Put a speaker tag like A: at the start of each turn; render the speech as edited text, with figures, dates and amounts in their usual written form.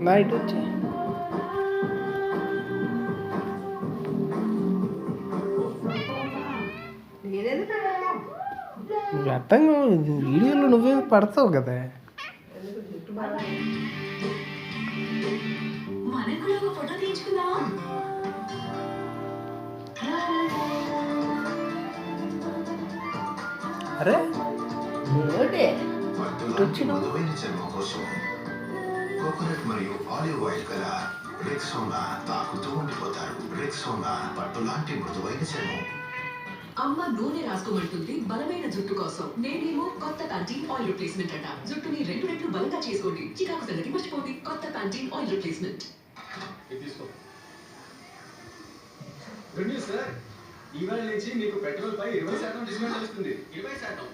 A: Night వచ్చి అర్థం వీడియోలో నువ్వే పడతావు కదా. అరే
B: కోకోనట్ మరియు ఆలివ్ ఆయిల్ గల రెక్సోనా తాకుతూ ఉండిపోతారు. రెక్సోనా పట్టు లాంటి మృదువైన చర్మం.
C: అమ్మ నూనె రాసుకోమంటుంది బలమైన జుట్టు కోసం. నేనేమో కొత్త ప్యాంటీన్ ఆయిల్ రిప్లేస్మెంట్ అంట. జుట్టుని 2 రెట్లు బలంగా చేసుకోండి. చికాకు సంగతి మర్చిపోండి. కొత్త Pantene oil replacement.
D: Good news sir, ఇవాళ నుంచి మీకు పెట్రోల్ పై 20% డిస్కౌంట్ వస్తుంది.
E: 20%?